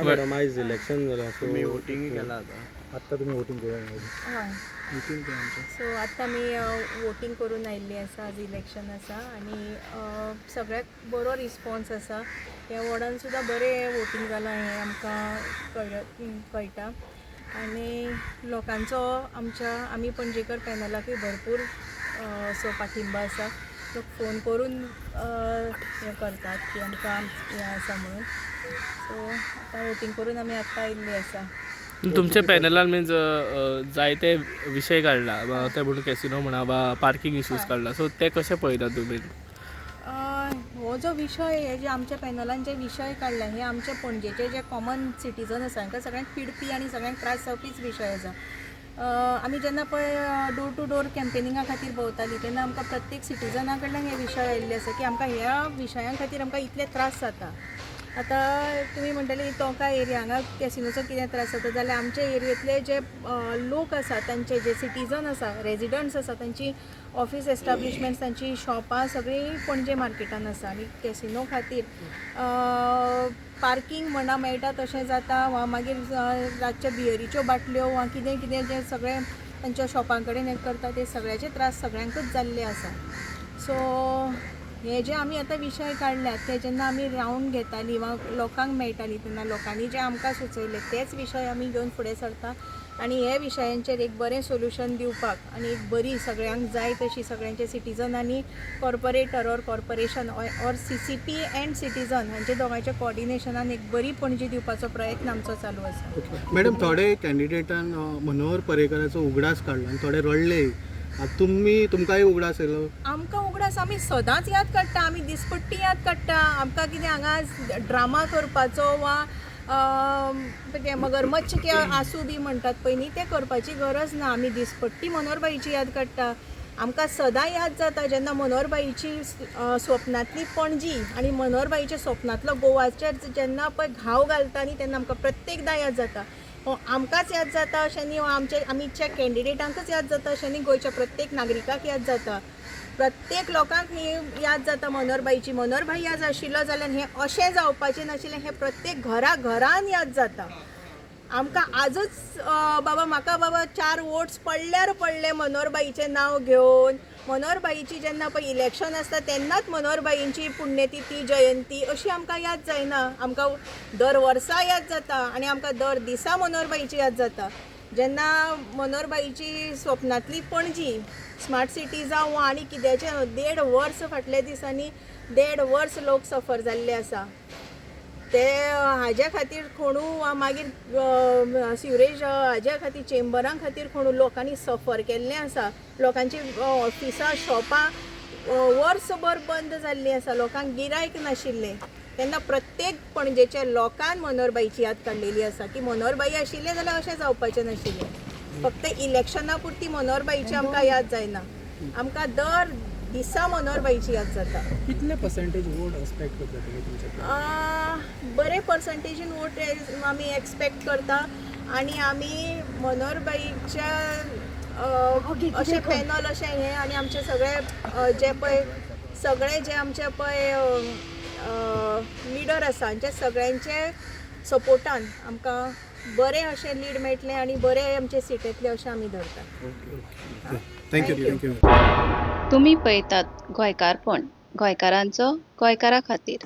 Madam आयज election जालां so तुम्ही वोटिंग केला आत्ता तुम्ही वोटिंग करून हय मिटींग सो आत्तां आमी वोटींग करून आयिल्लीं आसा. आज इलेक्शन आसा आनी सगळ्याक बरो रिस्पॉन्स आसा. ह्या वॉर्डान सुद्दां बरें वोटींग जालां हें आमकां कळटा आनी लोकांचो आमी पणजेकर पॅनलाकूय भरपूर असो पाठिंबा आसा. लोक फोन करून हें करतात की आमकां हें आसा म्हणून. सो आतां वोटींग करून आमी आत्तां आयिल्लीं आसा. तुमच्या पॅनलान मीन्स जायते विशय काडला ते म्हणून कॅसिनो म्हणा वा पार्किंग इश्यूज काडला सो ते कशे पळयता तुमी? हो जो विशय हे जे आमच्या पॅनलान जे विशय काडला हे आमचे पणजेचे जे कॉमन सिटीजन आसा तांकां सगळ्यांक पिडपी आनी सगळ्यांक त्रास जावपीच विशय आसा. आमी जेन्ना पळय डोर टू डोर कॅम्पेनिंगा खातीर भोंवतालीं तेन्ना आमकां प्रत्येक सिटीजना कडल्यान हे विशय आयिल्ले आसा की आमकां ह्या विशयां खातीर आमकां इतले त्रास जाता. आतां तुमी म्हणटली टोंका एरिया हांगा कॅसिनोचो कितें त्रास जाता जाल्यार आमचे एरियेंतले जे लोक आसा तांचे जे सिटीजन आसा रेजिडंट्स आसा तांची ऑफीस एस्टाब्लिशमेंट्स तांची शॉपां सगळीं पणजे मार्केटान आसा आनी कॅसिनो खातीर पार्किंग म्हणा मेळटा तशें जाता वा मागीर रातच्यो बियरीच्यो बाटल्यो वा कितें कितें जे सगळें तांच्या शॉपां कडेन हें करता ते सगळ्याचे त्रास सगळ्यांकूच जाल्ले आसा. सो हे जे आमी आतां विशय काडल्यात ते जेन्ना आमी रावंड घेतालीं वा लोकांक मेळटालीं तेन्ना लोकांनी जे आमकां सुचयले तेच विशय आमी घेवन फुडें सरता आनी हे विशयांचेर एक बरें सोल्युशन दिवपाक आनी एक बरी सगळ्यांक जाय तशी सगळ्यांचे सिटीजनांनी corporator or corporation or CCP and citizen हांचे दोगांच्या कोऑर्डिनेशनान एक बरी पणजी दिवपाचो प्रयत्न आमचो चालू आसा. मॅडम थोडे कॅन्डिडेटान मनोहर पर्रेकराचो उगडास काडलो आनी थोडे रडले. तुमकांय उगडास येयलो? आमकां उगडास आमी सदांच याद काडटा. आमी दिसपट्टी याद काडटा. आमकां कितें हांगा ड्रामा करपाचो वा मगरमच्छ के आसूं बी म्हणटात पळय न्ही ते करपाची गरज ना. आमी दिसपट्टी मनोहरबाईची याद काडटा. आमकां सदां याद जाता जेन्ना मनोहरबाईची स्वप्नांतली पणजी आनी मनोहरबाईच्या स्वप्नांतलो गोवाचेर जेन्ना पळय घाव घालता न्ही तेन्ना आमकां प्रत्येकदां याद जाता. आमकांच याद जाता अशें न्ही आमच्या कॅन्डिडेटांकूच याद जाता अशें न्ही गोंयच्या प्रत्येक नागरिकाक याद जाता. प्रत्येक लोकांक ही याद जाता मनोहरबाईची. मनोहरबाई याद आशिल्लो जाल्यार हें अशें जावपाचें नाशिल्लें हें प्रत्येक घरान याद जाता. आमकां आजूच म्हाका 4 वोट्स पडल्यार पडले मनोहरबाईचें नांव घेवन. मनोहरबाईची जेन्ना पळय इलेक्शन आसता तेन्नाच मनोहरबाईंची पुण्यतिथी जयंती अशी आमकां याद जायना. आमकां दर वर्सा याद जाता आनी आमकां दर दिसा मनोहरबाईची याद जाता. जेन्ना मनोहरबाईची स्वप्नांतली पणजी स्मार्ट सिटी जावं वा आनी कित्याचें 1.5 वर्स फाटल्या दिसांनी 1.5 वर्स लोक सफर जाल्ले आसा. ते हाज्या खातीर कोणू वा मागीर सिवरेज हाज्या खातीर चेंबरां खातीर कोणू लोकांनी सफर केल्लें आसा. लोकांची ऑफिसां शॉपां वर्सभर बंद जाल्लीं आसा. लोकांक गिरायक नाशिल्लें. तेन्ना प्रत्येक पणजेच्या लोकान मनोहरबाईची याद काडलेली आसा की मनोहरबाई आशिल्लें जाल्यार अशें जावपाचें नाशिल्लें. फक्त इलेक्शना पुरती मनोहरबाईची आमकां याद जायना. आमकां दर दिसा मनोहरबाईची याद जाता. कितले पर्सेंटेज वोट एक्सपेक्ट करता तुमी तुमचे? बरे पर्संटेजीन वोट आमी एक्सपेक्ट करता आनी आमी मनोहरबाईच्या अशें पॅनल अशें हें आनी आमचे सगळे जे पळय सगळे जे आमचे पळय लिडर आसा हांचे सगळ्यांचे सपोर्टान आमकां बरें अशें लीड मेळटलें आनी बरे आमचे सीट येतले अशें आमी धरता. थँक्यू. तुम्ही पळयतात गोंयकारपण गोंयकारांचो गोंयकारा खातीर.